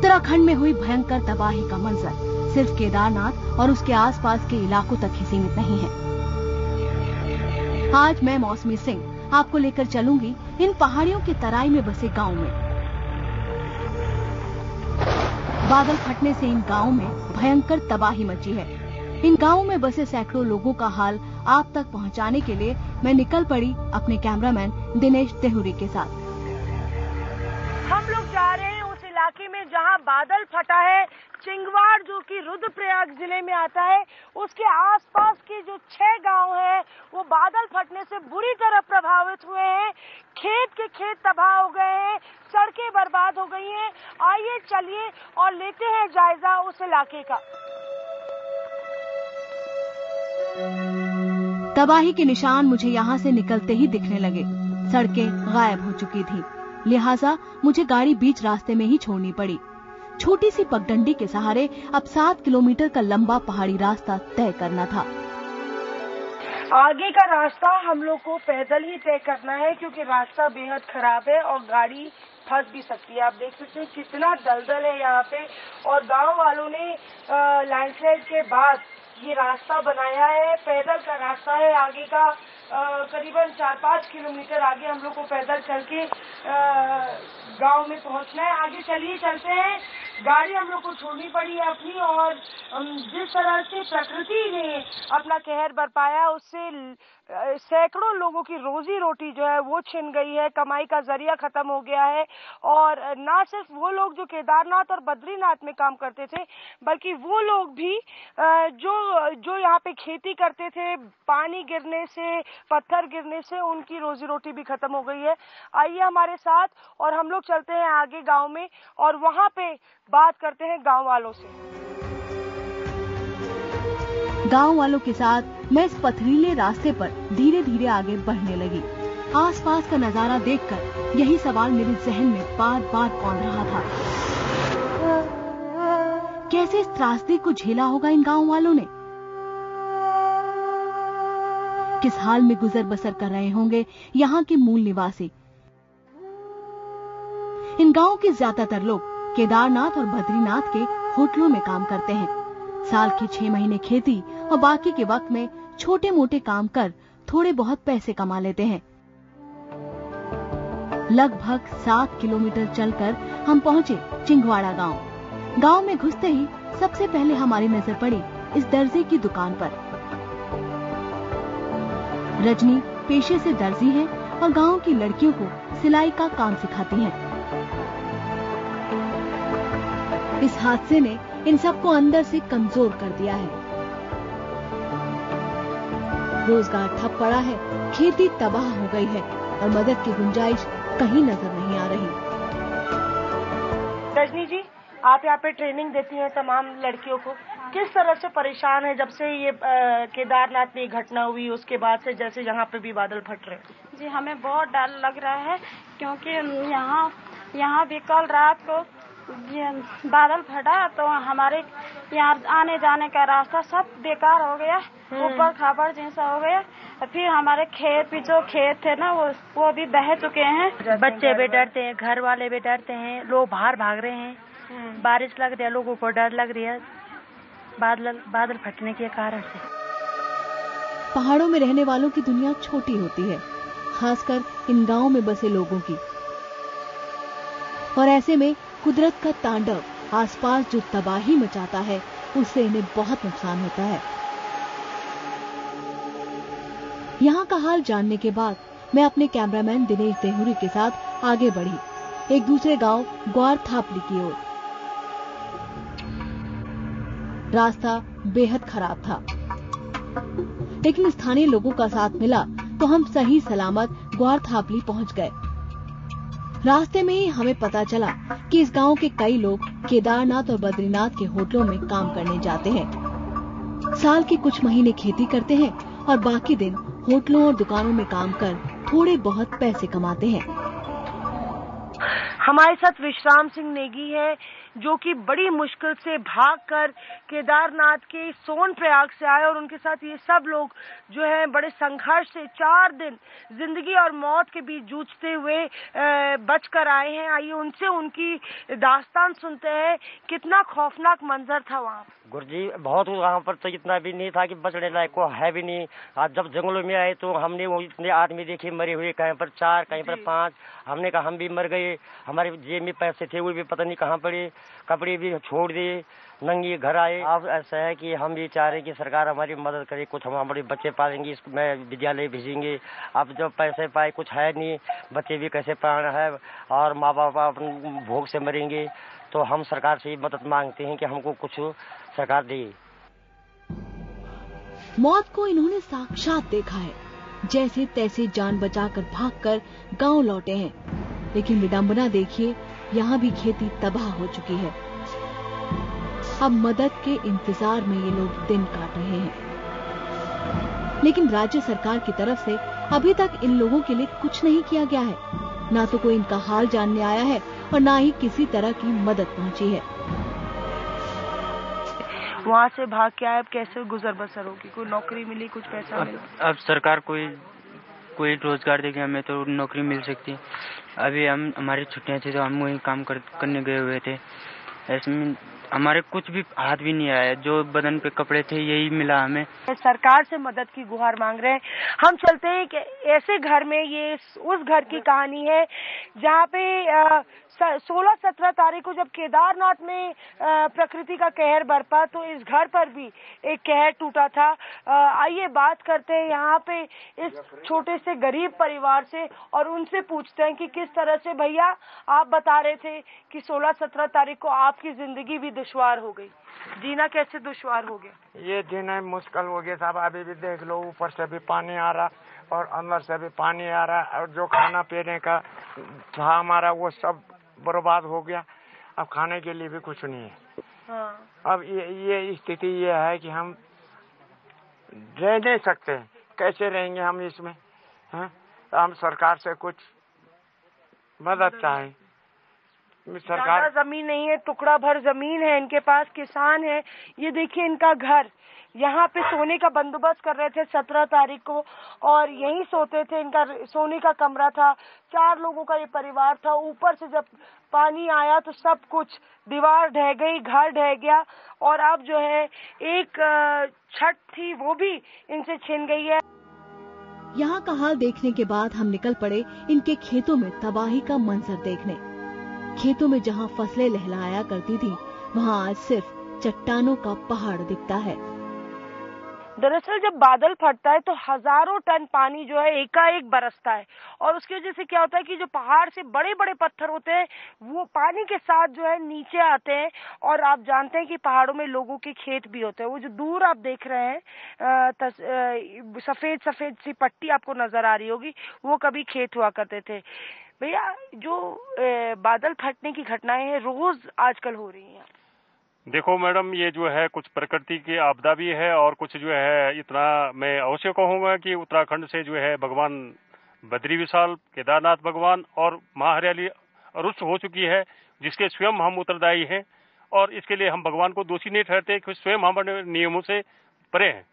उत्तराखंड में हुई भयंकर तबाही का मंजर सिर्फ केदारनाथ और उसके आसपास के इलाकों तक ही सीमित नहीं है। आज मैं मौसमी सिंह आपको लेकर चलूंगी इन पहाड़ियों की तराई में बसे गांव में। बादल फटने से इन गांवों में भयंकर तबाही मची है। इन गांवों में बसे सैकड़ों लोगों का हाल आप तक पहुंचाने के लिए मैं निकल पड़ी अपने कैमरामैन दिनेश देहुरी के साथ। हम लोग जा रहे हैं उस इलाके में जहां बादल फटा है। चिंगवाड़ जो कि रुद्रप्रयाग जिले में आता है, उसके आसपास के जो 6 गांव हैं वो बादल फटने से बुरी तरह प्रभावित हुए हैं। खेत के खेत तबाह हो गए हैं, सड़कें बर्बाद हो गई हैं। आइए चलिए और लेते हैं जायजा उस इलाके का। तबाही के निशान मुझे यहाँ से निकलते ही दिखने लगे। सड़कें गायब हो चुकी थी, लिहाजा मुझे गाड़ी बीच रास्ते में ही छोड़नी पड़ी। छोटी सी पगडंडी के सहारे अब 7 किलोमीटर का लंबा पहाड़ी रास्ता तय करना था। आगे का रास्ता हम लोग को पैदल ही तय करना है क्योंकि रास्ता बेहद खराब है और गाड़ी फंस भी सकती है। आप देख सकते हैं कितना दलदल है यहाँ पे, और गांव वालों ने लैंडस्लाइड के बाद ये रास्ता बनाया है। पैदल का रास्ता है आगे का, करीबन 4-5 किलोमीटर आगे हम लोग को पैदल चल के गांव में पहुंचना है। आगे चलिए चलते हैं। गाड़ी हम लोग को छोड़नी पड़ी है अपनी, और जिस तरह से प्रकृति ने अपना कहर बरपाया उससे सैकड़ों लोगों की रोजी रोटी जो है वो छिन गई है। कमाई का जरिया खत्म हो गया है। और ना सिर्फ वो लोग जो केदारनाथ और बद्रीनाथ में काम करते थे, बल्कि वो लोग भी जो यहाँ पे खेती करते थे, पानी गिरने से, पत्थर गिरने से उनकी रोजी रोटी भी खत्म हो गई है। आइए हमारे साथ और हम लोग चलते हैं आगे गांव में और वहाँ पे बात करते हैं गांव वालों से। गांव वालों के साथ मैं इस पथरीले रास्ते पर धीरे धीरे आगे बढ़ने लगी। आसपास का नजारा देखकर यही सवाल मेरे जहन में बार बार कौंध रहा था। कैसे इस त्रासदी को झेला होगा इन गांव वालों ने? किस हाल में गुजर बसर कर रहे होंगे यहाँ के मूल निवासी? इन गांव के ज्यादातर लोग केदारनाथ और बद्रीनाथ के होटलों में काम करते हैं। साल की 6 महीने खेती और बाकी के वक्त में छोटे मोटे काम कर थोड़े बहुत पैसे कमा लेते हैं। लगभग 7 किलोमीटर चलकर हम पहुंचे चिंगवाड़ा गांव। गांव में घुसते ही सबसे पहले हमारी नजर पड़ी इस दर्जी की दुकान पर। रजनी पेशे से दर्जी है और गांव की लड़कियों को सिलाई का काम सिखाती है। इस हादसे ने इन सबको अंदर से कमजोर कर दिया है। रोजगार ठप पड़ा है, खेती तबाह हो गई है और मदद की गुंजाइश कहीं नजर नहीं आ रही। रजनी जी, आप यहाँ पे ट्रेनिंग देती हैं तमाम लड़कियों को, किस तरह से परेशान है जब से ये केदारनाथ में घटना हुई उसके बाद से, जैसे यहाँ पे भी बादल फट रहे हैं? जी, हमें बहुत डर लग रहा है क्योंकि यहाँ भी कल रात को बादल फटा तो हमारे यहाँ आने जाने का रास्ता सब बेकार हो गया, ऊपर खाबड़ जैसा हो गया। फिर हमारे जो खेत थे ना वो भी बह चुके हैं। बच्चे भी डरते हैं, घर वाले भी डरते हैं, लोग बाहर भाग रहे हैं। बारिश लग रही है, लोगों को डर लग रही है बादल फटने के कारण से। पहाड़ों में रहने वालों की दुनिया छोटी होती है, खासकर इन गांव में बसे लोगों की। और ऐसे में कुदरत का तांडव आसपास जो तबाही मचाता है उससे इन्हें बहुत नुकसान होता है। यहाँ का हाल जानने के बाद मैं अपने कैमरामैन दिनेश देहुरी के साथ आगे बढ़ी एक दूसरे गांव ग्वार थापली की ओर। रास्ता बेहद खराब था, लेकिन स्थानीय लोगों का साथ मिला तो हम सही सलामत ग्वार थापली पहुंच गए। रास्ते में ही हमें पता चला कि इस गांव के कई लोग केदारनाथ और बद्रीनाथ के होटलों में काम करने जाते हैं। साल के कुछ महीने खेती करते हैं और बाकी दिन होटलों और दुकानों में काम कर थोड़े बहुत पैसे कमाते हैं। हमारे साथ विश्राम सिंह नेगी है। जो कि बड़ी मुश्किल से भागकर केदारनाथ के सोनप्रयाग से आए और उनके साथ ये सब लोग जो है बड़े संघर्ष से 4 दिन जिंदगी और मौत के बीच जूझते हुए बचकर आए हैं। आइए उनसे उनकी दास्तान सुनते हैं। कितना खौफनाक मंजर था वहाँ। गुरुजी बहुत वहाँ पर तो इतना भी नहीं था कि बचने लायक को है भी नहीं। आज जब जंगलों में आए तो हमने वो इतने आदमी देखे मरे हुए, कहीं पर 4 कहीं पर 5। हमने कहा हम भी मर गए, हमारे जेब में पैसे थे वो भी पता नहीं कहाँ पड़े, कपड़े भी छोड़ दिए, नंगे घर आए। अब ऐसा है कि हम भी चाह रहे हैं कि सरकार हमारी मदद करे, कुछ हम हमारे बच्चे पालेंगे, इसमें विद्यालय भेजेंगे। अब जब पैसे पाए कुछ है नहीं, बच्चे भी कैसे पढ़ाना है और माँ बाप अपने भूख से मरेंगे। तो हम सरकार से मदद मांगते हैं कि हमको कुछ सरकार दे। मौत को इन्होंने साक्षात देखा है, जैसे तैसे जान बचाकर भागकर गांव लौटे हैं। लेकिन विडंबना देखिए, यहाँ भी खेती तबाह हो चुकी है। अब मदद के इंतजार में ये लोग दिन काट रहे हैं, लेकिन राज्य सरकार की तरफ से अभी तक इन लोगों के लिए कुछ नहीं किया गया है। ना तो कोई इनका हाल जानने आया है और ना ही किसी तरह की मदद पहुंची है। वहाँ से भाग के आए, अब कैसे गुजर बसर होगी? कोई नौकरी मिली, कुछ पैसा मिला? अब सरकार कोई रोजगार देगी हमें तो नौकरी मिल सकती है। अभी हमारी छुट्टियां थी तो हम वही काम करने गए हुए थे। इसमें हमारे कुछ भी हाथ भी नहीं आया, जो बदन पे कपड़े थे यही मिला हमें। सरकार से मदद की गुहार मांग रहे हैं। हम चलते हैं कि ऐसे घर में, ये उस घर की कहानी है जहाँ पे 16-17 तारीख को जब केदारनाथ में प्रकृति का कहर बरपा तो इस घर पर भी एक कहर टूटा था। आइए बात करते हैं यहाँ पे इस छोटे से गरीब परिवार से और उनसे पूछते हैं कि किस तरह से, भैया आप बता रहे थे कि 16-17 तारीख को आपकी जिंदगी भी दुश्वार हो गई, जीना कैसे दुश्वार हो गया? ये जीना मुश्किल हो गया साहब। अभी भी देख लो, ऊपर से भी पानी आ रहा और अंदर से भी पानी आ रहा, और जो खाना पीने का था हमारा वो सब बर्बाद हो गया। अब खाने के लिए भी कुछ नहीं है। हाँ। अब ये स्थिति ये है कि हम रह नहीं सकते। कैसे रहेंगे हम इसमें? हाँ? हम सरकार से कुछ मदद चाहें। सरकार जमीन नहीं है, टुकड़ा भर जमीन है इनके पास, किसान है। ये देखिए इनका घर, यहाँ पे सोने का बंदोबस्त कर रहे थे 17 तारीख को और यहीं सोते थे। इनका सोने का कमरा था, 4 लोगों का ये परिवार था। ऊपर से जब पानी आया तो सब कुछ, दीवार ढह गई, घर ढह गया और अब जो है एक छत थी वो भी इनसे छिन गई है। यहाँ का हाल देखने के बाद हम निकल पड़े इनके खेतों में तबाही का मंजर देखने। खेतों में जहाँ फसलें लहलहाया करती थी, वहाँ आज सिर्फ चट्टानों का पहाड़ दिखता है। दरअसल जब बादल फटता है तो हजारों टन पानी जो है एकाएक बरसता है और उसकी वजह से क्या होता है कि जो पहाड़ से बड़े बड़े पत्थर होते हैं वो पानी के साथ जो है नीचे आते हैं। और आप जानते हैं कि पहाड़ों में लोगों के खेत भी होते हैं। वो जो दूर आप देख रहे हैं सफेद सफेद सी पट्टी आपको नजर आ रही होगी, वो कभी खेत हुआ करते थे। भैया, जो बादल फटने की घटनाएं हैं रोज आजकल हो रही हैं। देखो मैडम, ये जो है कुछ प्रकृति की आपदा भी है और कुछ जो है, इतना मैं अवश्य कहूंगा कि उत्तराखंड से जो है भगवान बद्री विशाल, केदारनाथ भगवान और महाहरियाली रुष्ट हो चुकी है, जिसके स्वयं हम उत्तरदायी हैं और इसके लिए हम भगवान को दोषी नहीं ठहरते कि स्वयं हमारे नियमों से परे हैं।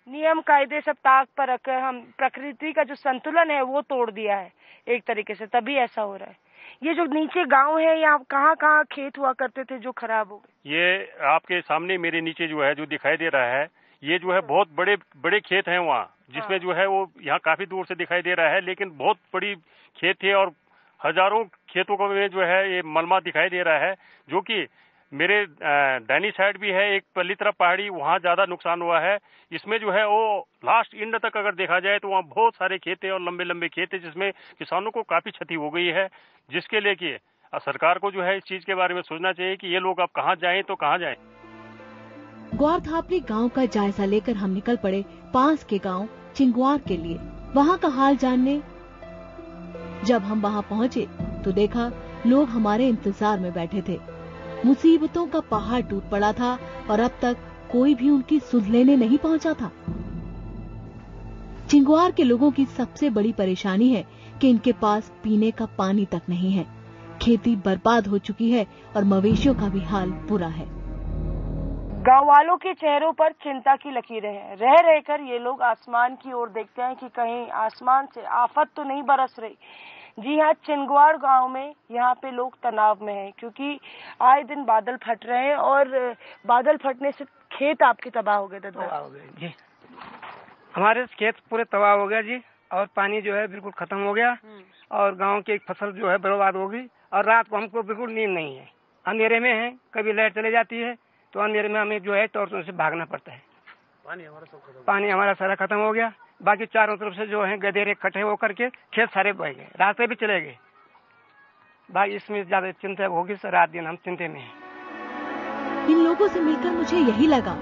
नियम कायदे सब ताक पर रखकर हम प्रकृति का जो संतुलन है वो तोड़ दिया है एक तरीके से, तभी ऐसा हो रहा है। ये जो नीचे गांव है, यहाँ कहाँ खेत हुआ करते थे जो खराब हो गए? ये आपके सामने मेरे नीचे जो है जो दिखाई दे रहा है, ये जो है बहुत बड़े बड़े खेत हैं वहाँ, जिसमें जो है वो यहाँ काफी दूर से दिखाई दे रहा है, लेकिन बहुत बड़ी खेत है और हजारों खेतों में जो है ये मलमा दिखाई दे रहा है। जो कि मेरे डैनी साइड भी है एक पल्ली तरफ पहाड़ी, वहाँ ज्यादा नुकसान हुआ है। इसमें जो है वो लास्ट इंड तक अगर देखा जाए तो वहाँ बहुत सारे खेत हैं और लंबे लंबे खेत हैं, जिसमें किसानों को काफी क्षति हो गई है, जिसके लिए कि सरकार को जो है इस चीज के बारे में सोचना चाहिए कि ये लोग अब कहाँ जाएं तो कहाँ जाएं। ग्वारथापली गांव का जायजा लेकर हम निकल पड़े पास के गांव चिंगवार के लिए, वहां का हाल जानने। जब हम वहां पहुंचे तो देखा लोग हमारे इंतजार में बैठे थे। मुसीबतों का पहाड़ टूट पड़ा था और अब तक कोई भी उनकी सुध लेने नहीं पहुंचा था। चिंगवार के लोगों की सबसे बड़ी परेशानी है कि इनके पास पीने का पानी तक नहीं है। खेती बर्बाद हो चुकी है और मवेशियों का भी हाल बुरा है। गांव वालों के चेहरों पर चिंता की लकीरें हैं। रह रहकर ये लोग आसमान की ओर देखते हैं कि कहीं आसमान से आफत तो नहीं बरस रही। जी हाँ, चिंगवाड़ गांव में यहाँ पे लोग तनाव में हैं क्योंकि आए दिन बादल फट रहे हैं और बादल फटने से खेत आपके तबाह हो गए। तबाह हो गए जी, हमारे खेत पूरे तबाह हो गया जी, और पानी जो है बिल्कुल खत्म हो गया और गांव की फसल जो है बर्बाद हो गई। और रात को हमको बिल्कुल नींद नहीं है, अंधेरे में है, कभी लाइट चले जाती है तो अंधेरे में हमें जो है टॉर्चों से भागना पड़ता है। पानी हमारा सारा खत्म हो गया, बाकी चारों तरफ से जो है गधेरे इकट्ठे होकर के खेत सारे बह गए, रास्ते भी चले गए। भाई इसमें ज्यादा चिंता होगी सर, रात दिन हम चिंता में हैं। इन लोगों से मिलकर मुझे यही लगा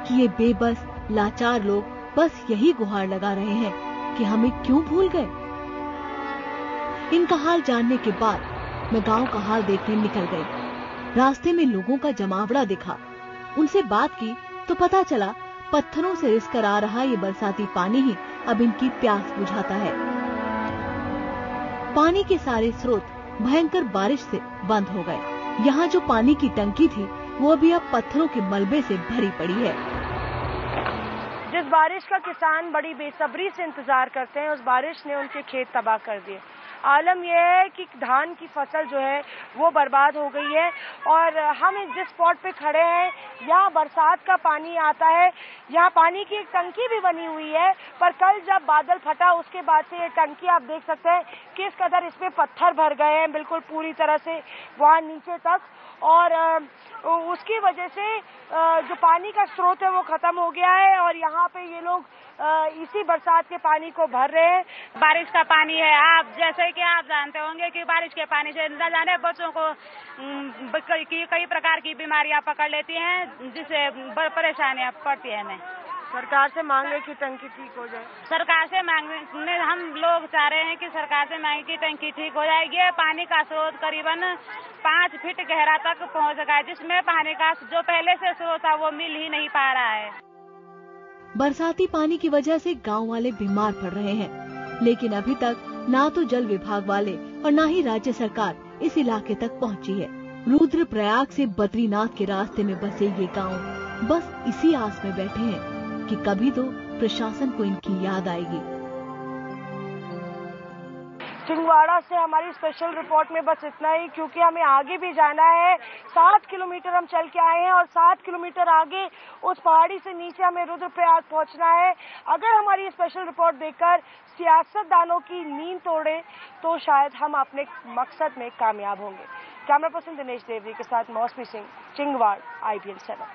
कि ये बेबस लाचार लोग बस यही गुहार लगा रहे हैं कि हमें क्यों भूल गए। इनका हाल जानने के बाद मैं गांव का हाल देखने निकल गई। रास्ते में लोगों का जमावड़ा दिखा, उनसे बात की तो पता चला पत्थरों से रिस कर आ रहा ये बरसाती पानी ही अब इनकी प्यास बुझाता है। पानी के सारे स्रोत भयंकर बारिश से बंद हो गए। यहाँ जो पानी की टंकी थी वो अभी अब पत्थरों के मलबे से भरी पड़ी है। जिस बारिश का किसान बड़ी बेसब्री से इंतजार करते हैं, उस बारिश ने उनके खेत तबाह कर दिए। आलम यह है कि धान की फसल जो है वो बर्बाद हो गई है और हम जिस स्पॉट पे खड़े हैं यहाँ बरसात का पानी आता है। यहाँ पानी की एक टंकी भी बनी हुई है, पर कल जब बादल फटा उसके बाद से ये टंकी आप देख सकते हैं किस कदर इसमें पत्थर भर गए हैं, बिल्कुल पूरी तरह से वहाँ नीचे तक। और उसकी वजह से जो पानी का स्रोत है वो खत्म हो गया है और यहाँ पे ये लोग इसी बरसात के पानी को भर रहे हैं। बारिश का पानी है, आप जैसे कि आप जानते होंगे कि बारिश के पानी से न जाने बच्चों को कई प्रकार की बीमारियां पकड़ लेती हैं, जिससे परेशानियां पड़ती है हमें। सरकार से मांग रहे कि टंकी ठीक हो जाए। सरकार से मांगने हम लोग चाह रहे हैं कि सरकार से मांगे कि टंकी ठीक हो जाएगी। पानी का स्रोत करीबन 5 फीट गहरा तक पहुंच गया है, जिसमें पानी का जो पहले से स्रोत था वो मिल ही नहीं पा रहा है। बरसाती पानी की वजह से गांव वाले बीमार पड़ रहे हैं, लेकिन अभी तक ना तो जल विभाग वाले और ना ही राज्य सरकार इस इलाके तक पहुंची है। रुद्रप्रयाग से बद्रीनाथ के रास्ते में बसे ये गांव बस इसी आस में बैठे हैं कि कभी तो प्रशासन को इनकी याद आएगी। छिंदवाड़ा से हमारी स्पेशल रिपोर्ट में बस इतना ही, क्योंकि हमें आगे भी जाना है। 7 किलोमीटर हम चल के आए हैं और 7 किलोमीटर आगे उस पहाड़ी से नीचे हमें रुद्रप्रयाग पहुंचना है। अगर हमारी स्पेशल रिपोर्ट देखकर सियासतदानों की नींद तोड़े तो शायद हम अपने मकसद में कामयाब होंगे। कैमरा पर्सन दिनेश देवरी के साथ मौसमी सिंह, चिंगवाड़, IBN 7।